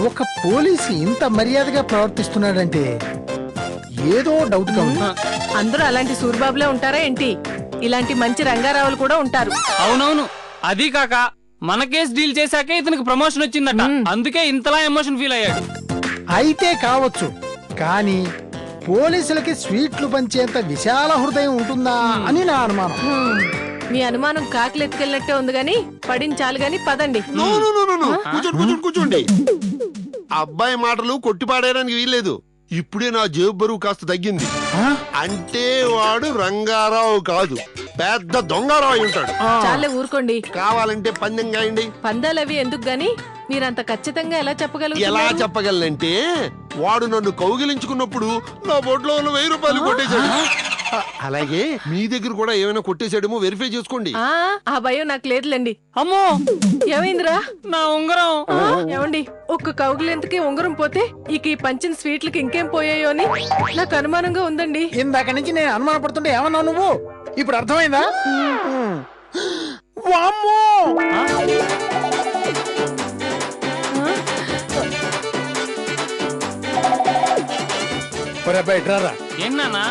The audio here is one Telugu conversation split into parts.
ఒక పోలీసు ఇంత మర్యాదగా ప్రవర్తిస్తున్నాడంటే ఏదో డౌట్ గా ఉంది. అందరూ అలాంటి సూర్బాబులే ఉంటారా ఏంటి? ఇలాంటి మంచి రంగారావులు కూడా ఉంటారు. అవునవును, అది కాక మన కేసు డీల్ చేశాకే ఇతనికి ప్రమోషన్ వచ్చిందట. అందుకే ఇంతలా ఎమోషన్ ఫీల్ అయ్యాడు. అయితే కావచ్చు, కానీ పోలీసులకి స్వీట్లు పంచేంత విశాల హృదయం ఉంటుందా అని నా అనుమానం. మీ అనుమానం కాకిలు ఎత్తుకెళ్ళినట్టే ఉంది గాని పడించాలి గాని పదండి. కూర్చోండి. అబ్బాయి మాటలు కొట్టిపాడేయడానికి వీల్లేదు. ఇప్పుడే నా జేబు బరువు కాస్త తగ్గింది. అంటే వాడు రంగారావు కాదు, పెద్ద దొంగారావు అయి ఉంటాడు. చాలే ఊరుకోండి. కావాలంటే పందెం గాయండి. పందాలవి ఎందుకు గాని మీరంత ఖచ్చితంగా ఎలా ఎలా చెప్పగలనంటే వాడు నన్ను కౌగిలించుకున్నప్పుడు నా బొడ్లో ఉన్న 1000 రూపాయలు కొట్టేశాడు. అలాగే మీ దగ్గర కూడా ఏమైనా కొట్టేశాడేమో వెరిఫై చేసుకోండి. ఆ భయం నాకు లేదులేండి. అమ్మో, ఏమైందిరా? నా ఉంగరం. ఏమండి, ఒక్క కౌగిలెంతకి ఉంగరం పోతే ఇక ఈ పంచిన స్వీట్లకి ఇంకేం పోయాయో అని నాకు అనుమానంగా ఉందండి. ఇందాక నుంచి నేను అనుమాన పడుతుంటే ఏమన్నావు నువ్వు? ఇప్పుడు అర్థమైందా? వామ్మో! ఏంటన్నా?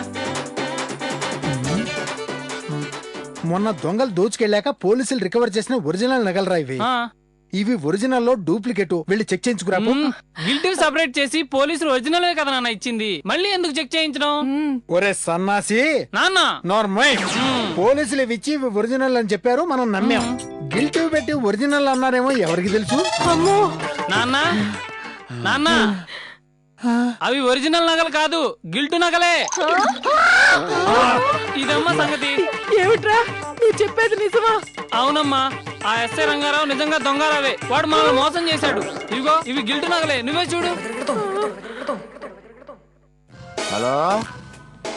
మొన్న దొంగలు దోచుకెళ్ళాక పోలీసులు రికవర్ చేసిన ఒరిజినల్ నగలరా ఇవి. ఇవి ఒరిజినల్ లో డూప్లికేట్. వెళ్ళి చెక్ చేయించుకురా. గిల్టీ సెపరేట్ చేసి పోలీసులు ఒరిజినల్ కదా నాన్న ఇచ్చింది, మళ్ళీ ఎందుకు చెక్ చేయించడం? ఒరే సన్నాసి నాన్న, నార్మల్. పోలీసులు ఇవి ఇచ్చి ఇవి ఒరిజినల్ అని చెప్పారు, మనం నమ్మాం. గిల్టీ పెట్టి ఒరిజినల్ అన్నారేమో ఎవరికి తెలుసు? నాన్న నాన్న, అవి ఒరిజినల్ నగలు కాదు, గిల్టు నగలే. ఇదమ్మా సంగతి. ఏమిట్రా నువ్వు చెప్పేది నిజమా? అవునమ్మా, ఆ ఎస్ఐ రంగారావు నిజంగా దొంగరావే. వాడు మనల్ని మోసం చేశాడు. ఇదిగో ఇవి గిల్టు నగలే, నువ్వే చూడు. హలో,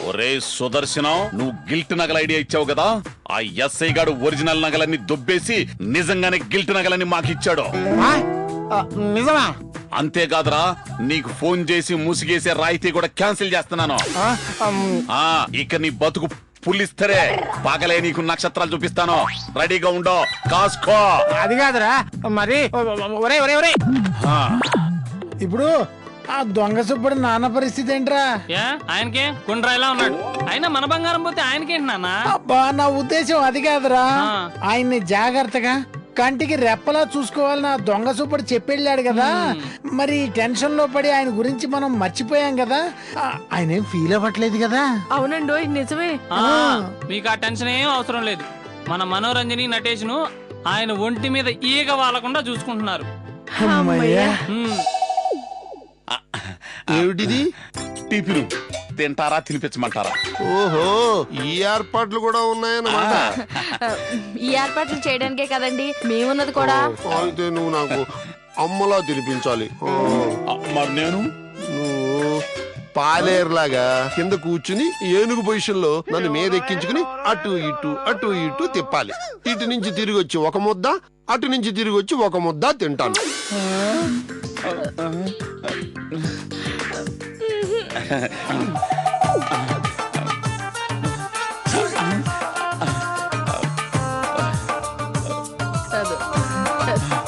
ఒరే సుదర్శనం, నువ్వు గిల్ట్ నగల ఐడియా ఇచ్చావు కదా, ఆ ఎస్ఐ గాడు ఒరిజినల్ నగలన్నీ దుబ్బేసి నిజంగానే గిల్ట్ నగలని మాకిచ్చాడు. నిజమా? అంతేకాదురా, నీకు ఫోన్ చేసి ముసిగేసే రాయితీ కూడా క్యాన్సిల్ చేస్తున్నాను. ఇక నీ బతుకు పులిస్తరే, పగలే నీకు నక్షత్రాలు చూపిస్తాను. రెడీగా ఉండో, కాసుకో. అది కాదురా మరి. ఒరే ఒరే ఒరే, ఇప్పుడు ఆ దొంగ సుబ్బడి నాన్న పరిస్థితి ఏంట్రా? ఆయనకే గుండ్రాయిలా ఉన్నాడు. అయినా మన బంగారం పోతే ఆయనకేంటి నాన్న? అబ్బా, నా ఉద్దేశం అది కాదురా. ఆయన్ని జాగ్రత్తగా కంటికి రెప్పలా చూసుకోవాలని ఆ దొంగ సూపర్ చెప్పెళ్ళాడు కదా. మరి టెన్షన్ లో పడి ఆయన గురించి మనం మర్చిపోయాం కదా. ఆయన ఏం ఫీల్ అవ్వట్లేదు కదా? అవునండో, నిజమే. మీకు ఆ టెన్షన్ ఏం అవసరం లేదు. మన మనోరంజని నటేష్ను ఆయన ఒంటి మీద ఈగ వాలకుండా చూసుకుంటున్నారు. ఏమిటిది? టిఫిన్ తింటారా, తినిపించమంటారా? ఓహో, ఈ ఏర్పాట్లు కూడా ఉన్నాయన్నమాట. ఈ ఏర్పాట్లు చేయడానికే కదండి మేమున్నది కూడా. అయితే నువ్వు నాకు అమ్మలా తినిపించాలి. మరి నేను నువ్వు పాలేరులాగా కింద కూర్చుని ఏనుగు పొజిషన్ లో నన్ను మీద ఎక్కించుకుని అటు ఇటు అటు ఇటు తిప్పాలి. ఇటు నుంచి తిరిగి వచ్చి ఒక ముద్ద, అటు నుంచి తిరిగి వచ్చి ఒక ముద్ద తింటాను.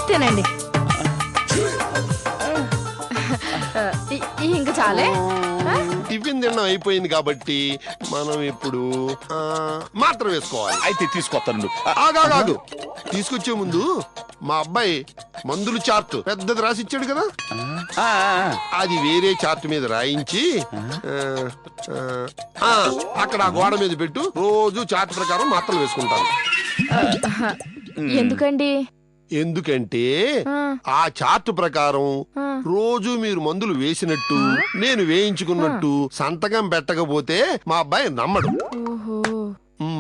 తినండి. ఇంక చాలే. టిఫిన్ తినడం అయిపోయింది కాబట్టి మనం ఇప్పుడు మాత్ర వేసుకోవాలి. అయితే తీసుకొస్తాను. ఆగాగాగు, తీసుకొచ్చే ముందు మా అబ్బాయి మందులు చార్ట్ పెద్దది రాసి ఇచ్చాడు కదా, అది వేరే చార్ట్ మీద రాయించి అక్కడ ఆ గోడ మీద పెట్టు. రోజు చార్ట్ ప్రకారం మాత్రలు వేసుకుంటాను. ఎందుకండి? ఎందుకంటే ఆ చార్ట్ ప్రకారం రోజు మీరు మందులు వేసినట్టు నేను వేయించుకున్నట్టు సంతకం పెట్టకపోతే మా అబ్బాయి నమ్మడు.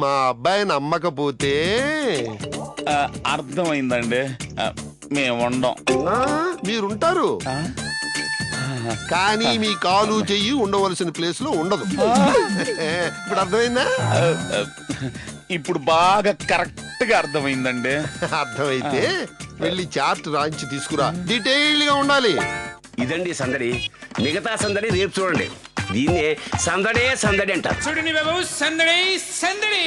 మా అబ్బాయి నమ్మకపోతే అర్థమైందండి, మేము ఉండం. మీరుంటారు కానీ మీ కాలు చెయ్యి ఉండవలసిన ప్లేస్ లో ఉండదు. ఇప్పుడు అర్థమైందా? ఇప్పుడు బాగా కరెక్ట్ గా అర్థమైందండి. అర్థమైతే వెళ్ళి చార్ట్ రాయించి తీసుకురా. డీటెయిల్ గా ఉండాలి. ఇదండి సందడి. మిగతా సందడి రేపు చూడండి. దీన్నే సందడే సందడి అంటారు. సందడి సందడి.